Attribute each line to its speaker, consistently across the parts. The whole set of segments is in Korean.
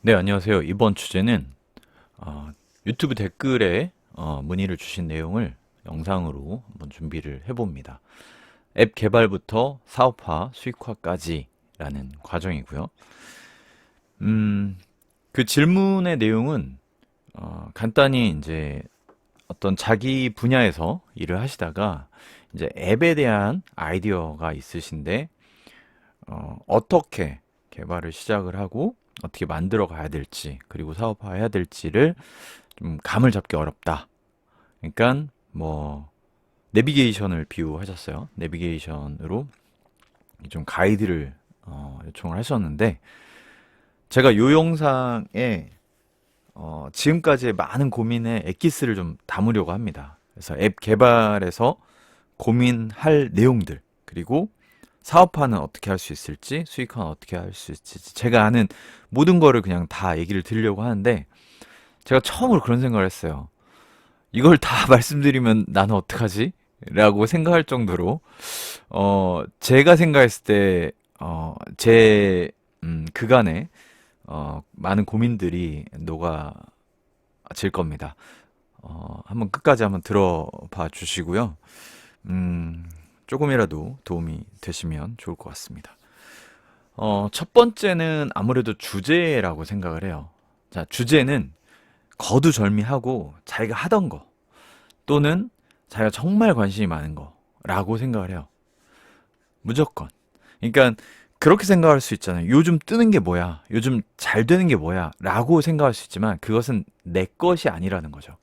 Speaker 1: 네, 안녕하세요. 이번 주제는 유튜브 댓글에 문의를 주신 내용을 영상으로 한번 준비를 해봅니다. 앱 개발부터 사업화, 수익화까지라는 과정이고요. 음, 그 질문의 내용은 간단히 이제 어떤 자기 분야에서 일을 하시다가 이제 앱에 대한 아이디어가 있으신데 어떻게 개발을 시작을 하고 어떻게 만들어 가야 될지 그리고 사업화해야 될지를 좀 감을 잡기 어렵다. 그러니까 뭐 내비게이션을 비유하셨어요. 내비게이션으로 좀 가이드를 요청을 하셨는데 제가 요 영상에 지금까지의 많은 고민의 엑기스를 좀 담으려고 합니다. 그래서 앱 개발에서 고민할 내용들 그리고 사업화는 어떻게 할 수 있을지 수익화는 어떻게 할 수 있을지 제가 아는 모든 거를 그냥 다 얘기를 드리려고 하는데 제가 처음으로 그런 생각을 했어요. 이걸 다 말씀드리면 나는 어떡하지? 라고 생각할 정도로 제가 생각했을 때 제 그간의 많은 고민들이 녹아질 겁니다. 한번 끝까지 한번 들어봐 주시고요. 음, 조금이라도 도움이 되시면 좋을 것 같습니다. 첫 번째는 아무래도 주제라고 생각을 해요. 자, 주제는 거두절미하고 자기가 하던 거 또는 자기가 정말 관심이 많은 거라고 생각을 해요. 무조건. 그러니까 그렇게 생각할 수 있잖아요. 요즘 뜨는 게 뭐야? 요즘 잘 되는 게 뭐야? 라고 생각할 수 있지만 그것은 내 것이 아니라는 거죠.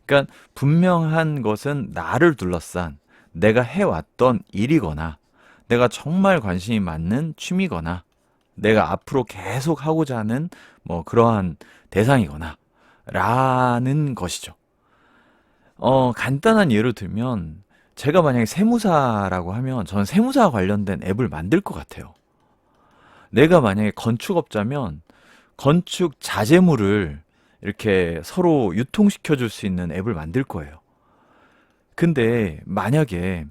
Speaker 1: 그러니까 분명한 것은 나를 둘러싼 내가 해왔던 일이거나 내가 정말 관심이 많은 취미거나 내가 앞으로 계속 하고자 하는 뭐 그러한 대상이거나 라는 것이죠. 간단한 예로 들면 제가 만약에 세무사라고 하면 저는 세무사 관련된 앱을 만들 것 같아요. 내가 만약에 건축업자면 건축 자재물을 이렇게 서로 유통시켜 줄 수 있는 앱을 만들 거예요. 근데 만약에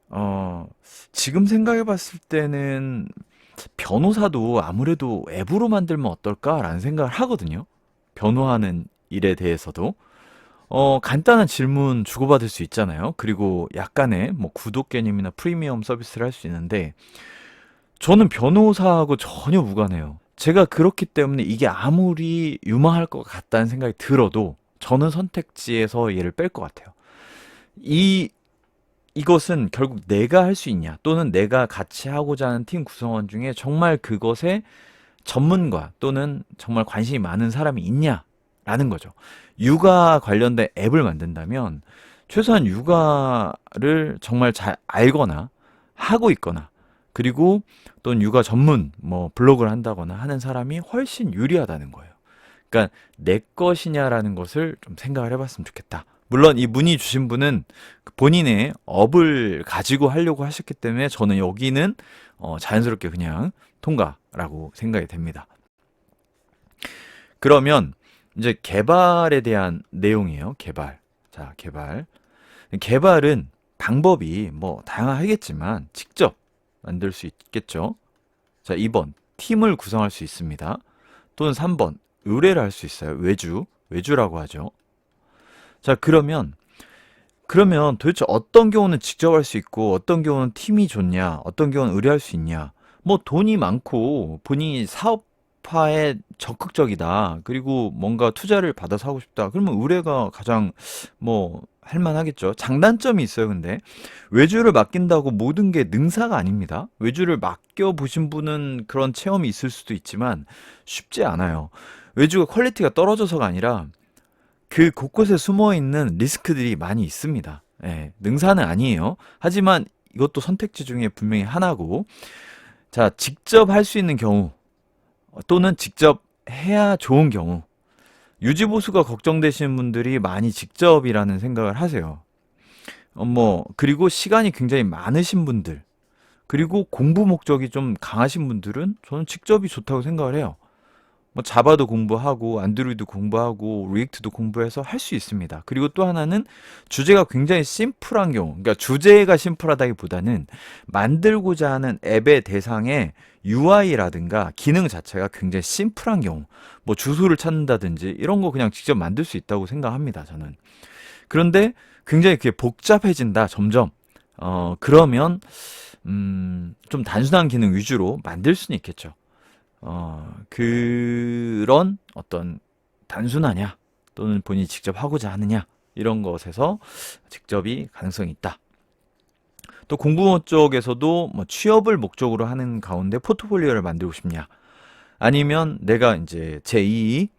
Speaker 1: 어, 지금 생각해 봤을 때는 변호사도 아무래도 앱으로 만들면 어떨까라는 생각을 하거든요. 변호하는 일에 대해서도. 간단한 질문 주고받을 수 있잖아요. 그리고 약간의 뭐 구독 개념이나 프리미엄 서비스를 할 수 있는데, 저는 변호사하고 전혀 무관해요. 제가 그렇기 때문에 이게 아무리 유망할 것 같다는 생각이 들어도 저는 선택지에서 얘를 뺄 것 같아요. 이 이것은 결국 내가 할 수 있냐, 또는 내가 같이 하고자 하는 팀 구성원 중에 정말 그것에 전문가 또는 정말 관심이 많은 사람이 있냐라는 거죠. 육아 관련된 앱을 만든다면 최소한 육아를 정말 잘 알거나 하고 있거나 그리고 또는 육아 전문 뭐 블로그를 한다거나 하는 사람이 훨씬 유리하다는 거예요. 그러니까 내 것이냐라는 것을 좀 생각을 해봤으면 좋겠다. 물론 이 문의 주신 분은 본인의 업을 가지고 하려고 하셨기 때문에 저는 여기는 자연스럽게 그냥 통과라고 생각이 됩니다. 그러면 이제 개발에 대한 내용이에요. 개발. 자, 개발. 개발은 방법이 뭐 다양하겠지만 직접 만들 수 있겠죠. 자, 2번. 팀을 구성할 수 있습니다. 또는 3번. 의뢰를 할 수 있어요. 외주라고 하죠. 자, 그러면 도대체 어떤 경우는 직접 할 수 있고 어떤 경우는 팀이 좋냐, 어떤 경우는 의뢰할 수 있냐. 뭐 돈이 많고 본인이 사업화에 적극적이다. 그리고 뭔가 투자를 받아서 하고 싶다. 그러면 의뢰가 가장 뭐 할만하겠죠. 장단점이 있어요, 근데. 외주를 맡긴다고 모든 게 능사가 아닙니다. 외주를 맡겨 보신 분은 그런 체험이 있을 수도 있지만 쉽지 않아요. 외주가 퀄리티가 떨어져서가 아니라 그 곳곳에 숨어 있는 리스크들이 많이 있습니다. 예, 능사는 아니에요. 하지만 이것도 선택지 중에 분명히 하나고, 자, 직접 할 수 있는 경우, 또는 직접 해야 좋은 경우, 유지보수가 걱정되시는 분들이 많이 직접이라는 생각을 하세요. 그리고 시간이 굉장히 많으신 분들, 그리고 공부 목적이 좀 강하신 분들은 저는 직접이 좋다고 생각을 해요. 뭐 자바도 공부하고 안드로이드 공부하고 리액트도 공부해서 할 수 있습니다. 그리고 또 하나는 주제가 굉장히 심플한 경우, 그러니까 주제가 심플하다기보다는 만들고자 하는 앱의 대상의 UI라든가 기능 자체가 굉장히 심플한 경우, 뭐 주소를 찾는다든지 이런 거 그냥 직접 만들 수 있다고 생각합니다, 저는. 그런데 굉장히 그게 복잡해진다, 점점. 그러면 좀 단순한 기능 위주로 만들 수는 있겠죠. 그런 어떤 단순하냐, 또는 본인이 직접 하고자 하느냐, 이런 것에서 직접이 가능성이 있다. 또 공부원 쪽에서도 뭐 취업을 목적으로 하는 가운데 포트폴리오를 만들고 싶냐, 아니면 내가 이제 제2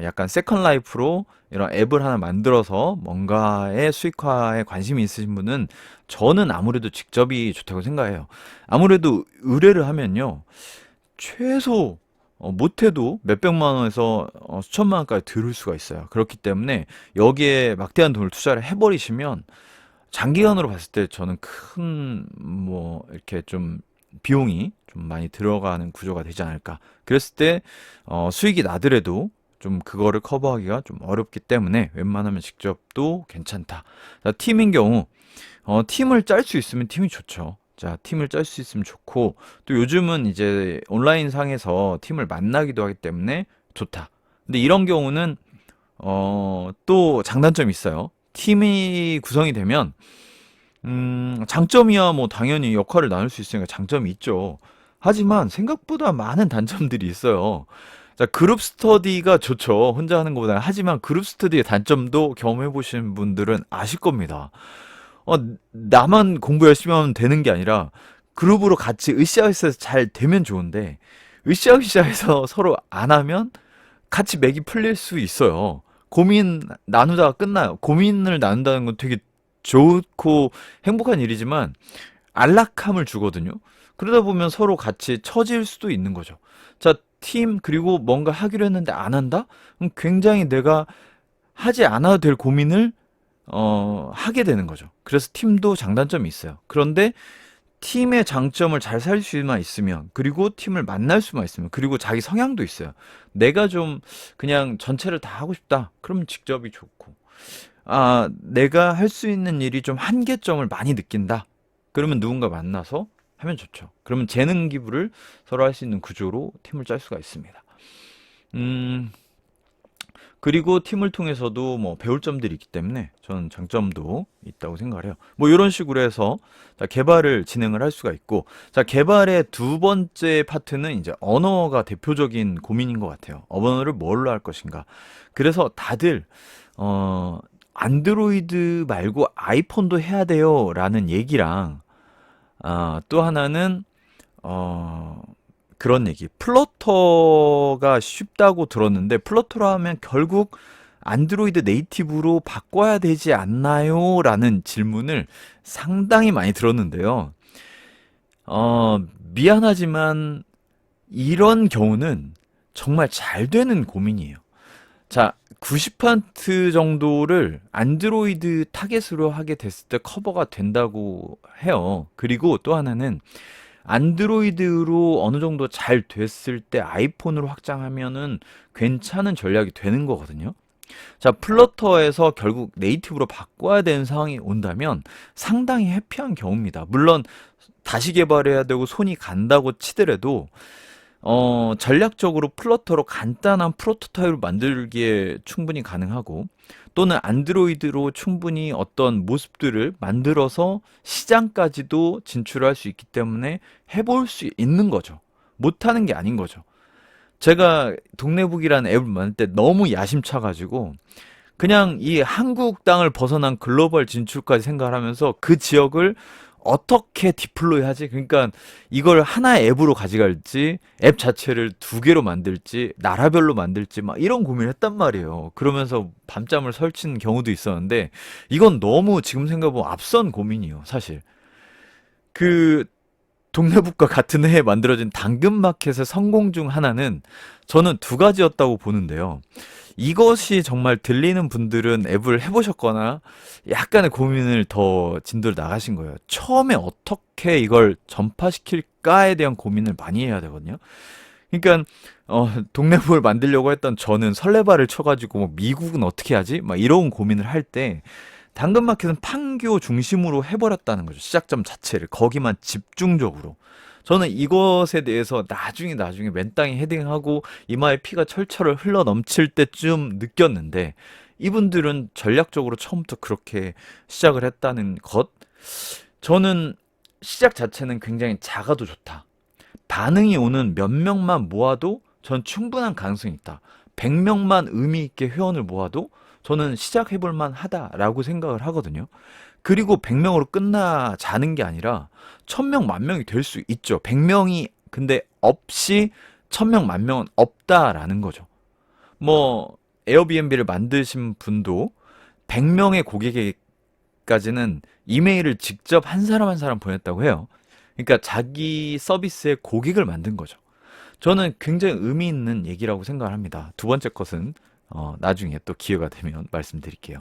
Speaker 1: 약간 세컨 라이프로 이런 앱을 하나 만들어서 뭔가의 수익화에 관심이 있으신 분은 저는 아무래도 직접이 좋다고 생각해요. 아무래도 의뢰를 하면요, 최소 못해도 몇백만 원에서 수천만 원까지 들을 수가 있어요. 그렇기 때문에 여기에 막대한 돈을 투자를 해버리시면 장기간으로 봤을 때 저는 큰 뭐 이렇게 좀 비용이 좀 많이 들어가는 구조가 되지 않을까. 그랬을 때 수익이 나더라도 좀 그거를 커버하기가 좀 어렵기 때문에 웬만하면 직접도 괜찮다. 자, 팀인 경우 팀을 짤 수 있으면 팀이 좋죠. 자, 팀을 짤 수 있으면 좋고, 또 요즘은 이제 온라인 상에서 팀을 만나기도 하기 때문에 좋다. 근데 이런 경우는 또 장단점이 있어요. 팀이 구성이 되면 장점이야 뭐 당연히 역할을 나눌 수 있으니까 장점이 있죠. 하지만 생각보다 많은 단점들이 있어요. 자, 그룹 스터디가 좋죠. 혼자 하는 것보다. 하지만 그룹 스터디의 단점도 경험해 보신 분들은 아실 겁니다. 어, 나만 공부 열심히 하면 되는 게 아니라 그룹으로 같이 으쌰으쌰해서 잘 되면 좋은데, 으쌰으쌰해서 서로 안 하면 같이 맥이 풀릴 수 있어요. 고민 나누다가 끝나요. 고민을 나눈다는 건 되게 좋고 행복한 일이지만 안락함을 주거든요. 그러다 보면 서로 같이 처질 수도 있는 거죠. 자, 팀, 그리고 뭔가 하기로 했는데 안 한다? 그럼 굉장히 내가 하지 않아도 될 고민을 하게 되는 거죠. 그래서 팀도 장단점이 있어요. 그런데 팀의 장점을 잘 살 수만 있으면, 그리고 팀을 만날 수만 있으면, 그리고 자기 성향도 있어요. 내가 좀 그냥 전체를 다 하고 싶다. 그러면 직접이 좋고, 아, 내가 할 수 있는 일이 좀 한계점을 많이 느낀다. 그러면 누군가 만나서 하면 좋죠. 그러면 재능 기부를 서로 할 수 있는 구조로 팀을 짤 수가 있습니다. 음, 그리고 팀을 통해서도 뭐 배울 점들이 있기 때문에 저는 장점도 있다고 생각을 해요. 뭐 이런 식으로 해서 자, 개발을 진행을 할 수가 있고, 자, 개발의 두 번째 파트는 이제 언어가 대표적인 고민인 것 같아요. 언어를 뭘로 할 것인가. 그래서 다들 안드로이드 말고 아이폰도 해야 돼요라는 얘기랑, 또 하나는 어, 그런 얘기. 플러터가 쉽다고 들었는데 플러터로 하면 결국 안드로이드 네이티브로 바꿔야 되지 않나요? 라는 질문을 상당히 많이 들었는데요. 미안하지만 이런 경우는 정말 잘 되는 고민이에요. 자, 90% 정도를 안드로이드 타겟으로 하게 됐을 때 커버가 된다고 해요. 그리고 또 하나는 안드로이드로 어느 정도 잘 됐을 때 아이폰으로 확장하면은 괜찮은 전략이 되는 거거든요. 자, 플러터에서 결국 네이티브로 바꿔야 되는 상황이 온다면 상당히 해피한 경우입니다. 물론 다시 개발해야 되고 손이 간다고 치더라도 전략적으로 플러터로 간단한 프로토타입을 만들기에 충분히 가능하고, 또는 안드로이드로 충분히 어떤 모습들을 만들어서 시장까지도 진출할 수 있기 때문에 해볼 수 있는 거죠. 못하는 게 아닌 거죠. 제가 동네북이라는 앱을 만들 때 너무 야심차가지고 그냥 이 한국 땅을 벗어난 글로벌 진출까지 생각을 하면서 그 지역을 어떻게 디플로이 하지? 그러니까 이걸 하나의 앱으로 가져갈지, 앱 자체를 두 개로 만들지, 나라별로 만들지, 막 이런 고민을 했단 말이에요. 그러면서 밤잠을 설친 경우도 있었는데, 이건 너무 지금 생각해보면 앞선 고민이에요, 사실. 그 동네북과 같은 해에 만들어진 당근마켓의 성공 중 하나는 저는 두 가지였다고 보는데요. 이것이 정말 들리는 분들은 앱을 해보셨거나 약간의 고민을 더 진도를 나가신 거예요. 처음에 어떻게 이걸 전파시킬까에 대한 고민을 많이 해야 되거든요. 그러니까 동네볼 만들려고 했던 저는 설레발을 쳐가지고 뭐 미국은 어떻게 하지? 막 이런 고민을 할 때 당근마켓은 판교 중심으로 해버렸다는 거죠. 시작점 자체를 거기만 집중적으로. 저는 이것에 대해서 나중에 맨 땅에 헤딩하고 이마에 피가 철철 흘러 넘칠 때쯤 느꼈는데 이분들은 전략적으로 처음부터 그렇게 시작을 했다는 것. 저는 시작 자체는 굉장히 작아도 좋다. 반응이 오는 몇 명만 모아도 전 충분한 가능성이 있다. 100명만 의미 있게 회원을 모아도 저는 시작해볼 만하다라고 생각을 하거든요. 그리고 100명으로 끝나자는 게 아니라 1000명, 만 명이 될 수 있죠. 100명이 근데 없이 1000명, 만 명은 없다라는 거죠. 뭐 에어비앤비를 만드신 분도 100명의 고객에게까지는 이메일을 직접 한 사람 한 사람 보냈다고 해요. 그러니까 자기 서비스에 고객을 만든 거죠. 저는 굉장히 의미 있는 얘기라고 생각을 합니다. 두 번째 것은 나중에 또 기회가 되면 말씀드릴게요.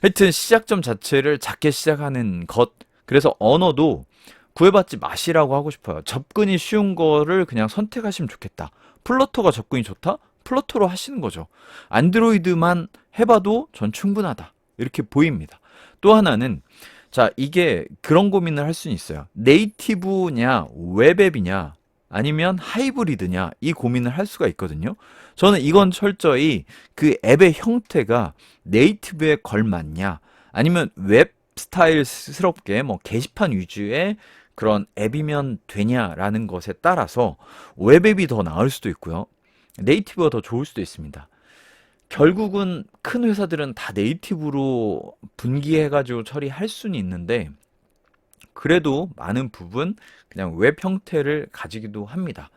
Speaker 1: 하여튼 시작점 자체를 작게 시작하는 것. 그래서 언어도 구애받지 마시라고 하고 싶어요. 접근이 쉬운 거를 그냥 선택하시면 좋겠다. 플러터가 접근이 좋다? 플러터로 하시는 거죠. 안드로이드만 해봐도 전 충분하다. 이렇게 보입니다. 또 하나는 자, 이게 그런 고민을 할 수는 있어요. 네이티브냐, 웹앱이냐, 아니면 하이브리드냐, 이 고민을 할 수가 있거든요. 저는 이건 철저히 그 앱의 형태가 네이티브에 걸맞냐, 아니면 웹 스타일스럽게 뭐 게시판 위주의 그런 앱이면 되냐라는 것에 따라서 웹앱이 더 나을 수도 있고요. 네이티브가 더 좋을 수도 있습니다. 결국은 큰 회사들은 다 네이티브로 분기해가지고 처리할 수는 있는데 그래도 많은 부분 그냥 웹 형태를 가지기도 합니다.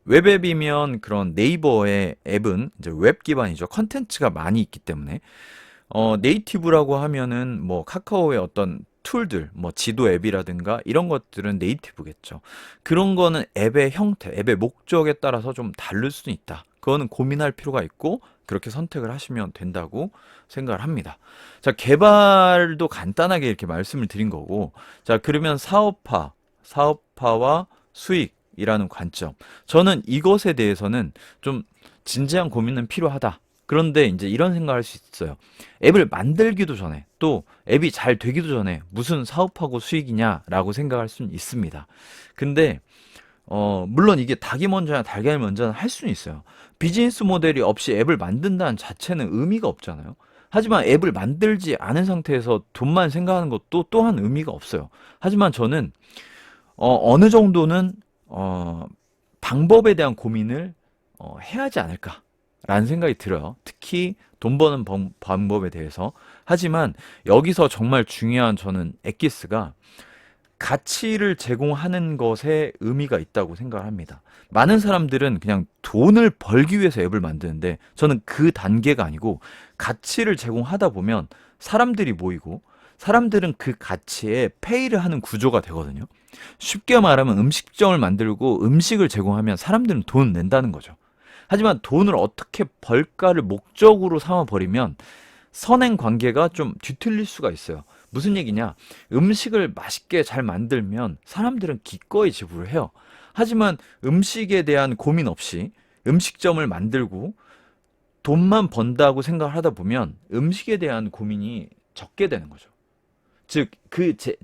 Speaker 1: 웹앱이면 그런 네이버의 앱은 이제 웹 기반이죠. 컨텐츠가 많이 있기 때문에 네이티브라고 하면은 뭐 카카오의 어떤 툴들, 뭐 지도 앱이라든가 이런 것들은 네이티브겠죠. 그런 거는 앱의 형태, 앱의 목적에 따라서 좀 다를 수는 있다. 그거는 고민할 필요가 있고 그렇게 선택을 하시면 된다고 생각을 합니다. 자, 개발도 간단하게 이렇게 말씀을 드린 거고, 자, 그러면 사업화와 수익이라는 관점. 저는 이것에 대해서는 좀 진지한 고민은 필요하다. 그런데 이제 이런 생각을 할 수 있어요. 앱을 만들기도 전에 또 앱이 잘 되기도 전에 무슨 사업하고 수익이냐라고 생각할 수는 있습니다. 근데 물론 이게 닭이 먼저냐 달걀이 먼저냐 할 수는 있어요. 비즈니스 모델이 없이 앱을 만든다는 자체는 의미가 없잖아요. 하지만 앱을 만들지 않은 상태에서 돈만 생각하는 것도 또한 의미가 없어요. 하지만 저는 어느 정도는 방법에 대한 고민을 해야 하지 않을까라는 생각이 들어요. 특히 돈 버는 방법에 대해서. 하지만 여기서 정말 중요한 저는 엑기스가 가치를 제공하는 것에 의미가 있다고 생각을 합니다. 많은 사람들은 그냥 돈을 벌기 위해서 앱을 만드는데 저는 그 단계가 아니고 가치를 제공하다 보면 사람들이 모이고 사람들은 그 가치에 페이를 하는 구조가 되거든요. 쉽게 말하면 음식점을 만들고 음식을 제공하면 사람들은 돈을 낸다는 거죠. 하지만 돈을 어떻게 벌까를 목적으로 삼아버리면 선행 관계가 좀 뒤틀릴 수가 있어요. 무슨 얘기냐? 음식을 맛있게 잘 만들면 사람들은 기꺼이 지불을 해요. 하지만 음식에 대한 고민 없이 음식점을 만들고 돈만 번다고 생각을 하다 보면 음식에 대한 고민이 적게 되는 거죠. 즉,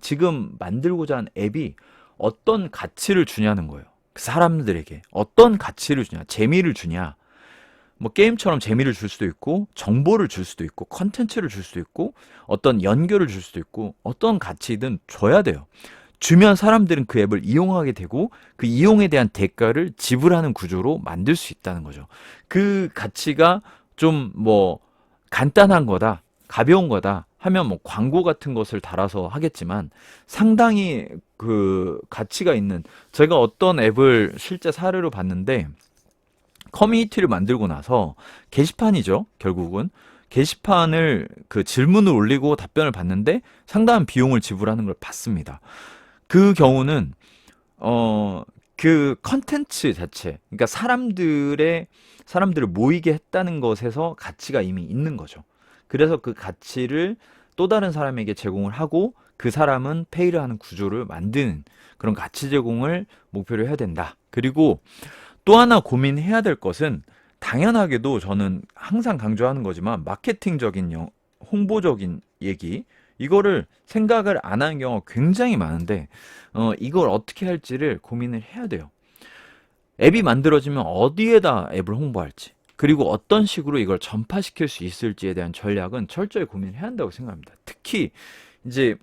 Speaker 1: 지금 만들고자 하는 앱이 어떤 가치를 주냐는 거예요. 그 사람들에게 어떤 가치를 주냐, 재미를 주냐. 뭐 게임처럼 재미를 줄 수도 있고 정보를 줄 수도 있고 컨텐츠를 줄 수도 있고 어떤 연결을 줄 수도 있고 어떤 가치든 줘야 돼요. 주면 사람들은 그 앱을 이용하게 되고 그 이용에 대한 대가를 지불하는 구조로 만들 수 있다는 거죠. 그 가치가 좀 뭐 간단한 거다, 가벼운 거다 하면 뭐 광고 같은 것을 달아서 하겠지만 상당히 그 가치가 있는, 제가 어떤 앱을 실제 사례로 봤는데 커뮤니티를 만들고 나서 게시판이죠. 결국은 게시판을 그 질문을 올리고 답변을 받는데 상당한 비용을 지불하는 걸 봤습니다. 그 경우는 그 컨텐츠 자체, 그러니까 사람들을 모이게 했다는 것에서 가치가 이미 있는 거죠. 그래서 그 가치를 또 다른 사람에게 제공을 하고 그 사람은 페이를 하는 구조를 만드는 그런 가치 제공을 목표로 해야 된다. 그리고 또 하나 고민해야 될 것은 당연하게도 저는 항상 강조하는 거지만 마케팅적인 홍보적인 얘기 이거를 생각을 안 하는 경우가 굉장히 많은데 이걸 어떻게 할지를 고민을 해야 돼요. 앱이 만들어지면 어디에다 앱을 홍보할지 그리고 어떤 식으로 이걸 전파시킬 수 있을지에 대한 전략은 철저히 고민해야 한다고 생각합니다. 특히 이제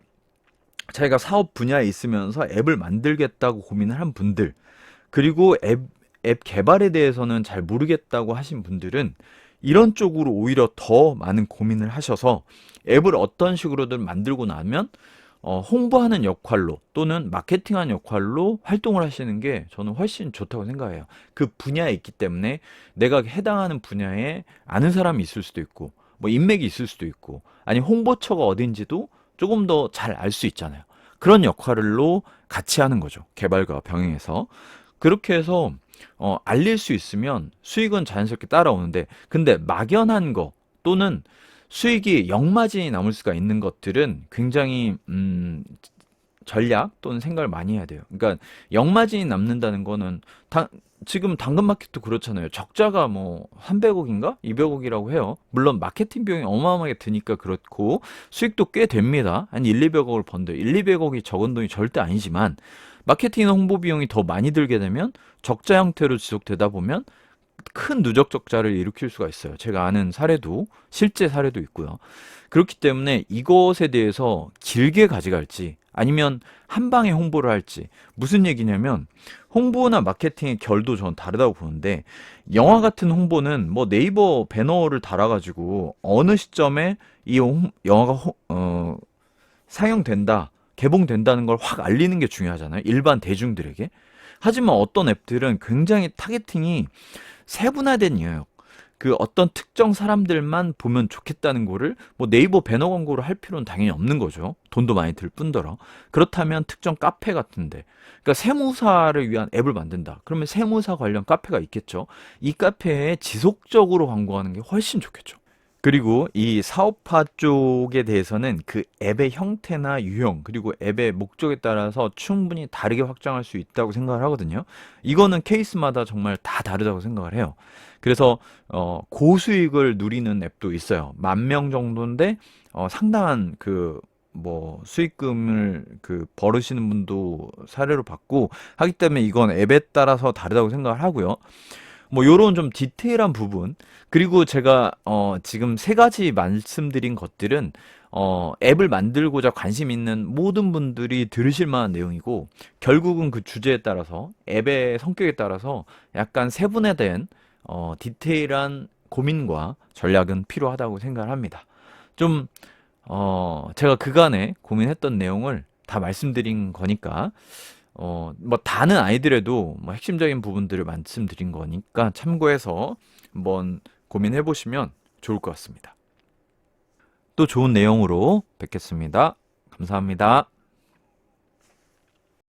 Speaker 1: 자기가 사업 분야에 있으면서 앱을 만들겠다고 고민을 한 분들 그리고 앱 개발에 대해서는 잘 모르겠다고 하신 분들은 이런 쪽으로 오히려 더 많은 고민을 하셔서 앱을 어떤 식으로든 만들고 나면 홍보하는 역할로 또는 마케팅하는 역할로 활동을 하시는 게 저는 훨씬 좋다고 생각해요. 그 분야에 있기 때문에 내가 해당하는 분야에 아는 사람이 있을 수도 있고 뭐 인맥이 있을 수도 있고 아니 홍보처가 어딘지도 조금 더 잘 알 수 있잖아요. 그런 역할로 같이 하는 거죠. 개발과 병행해서. 그렇게 해서 알릴 수 있으면 수익은 자연스럽게 따라오는데 근데 막연한 거 또는 수익이 역마진이 남을 수가 있는 것들은 굉장히 전략 또는 생각을 많이 해야 돼요. 그러니까 역마진이 남는다는 거는 지금 당근마켓도 그렇잖아요. 적자가 뭐 300억인가? 200억이라고 해요. 물론 마케팅 비용이 어마어마하게 드니까 그렇고 수익도 꽤 됩니다. 한 1, 200억을 번데 1, 200억이 적은 돈이 절대 아니지만 마케팅 홍보 비용이 더 많이 들게 되면 적자 형태로 지속되다 보면 큰 누적 적자를 일으킬 수가 있어요. 제가 아는 사례도 실제 사례도 있고요. 그렇기 때문에 이것에 대해서 길게 가져갈지 아니면 한 방에 홍보를 할지 무슨 얘기냐면 홍보나 마케팅의 결도 저는 다르다고 보는데 영화 같은 홍보는 뭐 네이버 배너를 달아가지고 어느 시점에 이 영화가 상영된다 개봉된다는 걸 확 알리는 게 중요하잖아요. 일반 대중들에게. 하지만 어떤 앱들은 굉장히 타겟팅이 세분화된 영역, 그 어떤 특정 사람들만 보면 좋겠다는 거를 뭐 네이버 배너 광고를 할 필요는 당연히 없는 거죠. 돈도 많이 들 뿐더러. 그렇다면 특정 카페 같은데, 그러니까 세무사를 위한 앱을 만든다. 그러면 세무사 관련 카페가 있겠죠. 이 카페에 지속적으로 광고하는 게 훨씬 좋겠죠. 그리고 이 사업화 쪽에 대해서는 그 앱의 형태나 유형, 그리고 앱의 목적에 따라서 충분히 다르게 확장할 수 있다고 생각을 하거든요. 이거는 케이스마다 정말 다 다르다고 생각을 해요. 그래서 고수익을 누리는 앱도 있어요. 10,000명 정도인데 상당한 그 뭐 수익금을 그 벌으시는 분도 사례로 봤고 하기 때문에 이건 앱에 따라서 다르다고 생각을 하고요. 뭐 요런 좀 디테일한 부분 그리고 제가 지금 세 가지 말씀드린 것들은 앱을 만들고자 관심 있는 모든 분들이 들으실 만한 내용이고 결국은 그 주제에 따라서 앱의 성격에 따라서 약간 세분화된 디테일한 고민과 전략은 필요하다고 생각을 합니다. 좀 제가 그간에 고민했던 내용을 다 말씀드린 거니까 뭐 다는 아니더라도 뭐 핵심적인 부분들을 말씀드린 거니까 참고해서 한번 고민해 보시면 좋을 것 같습니다. 또 좋은 내용으로 뵙겠습니다. 감사합니다.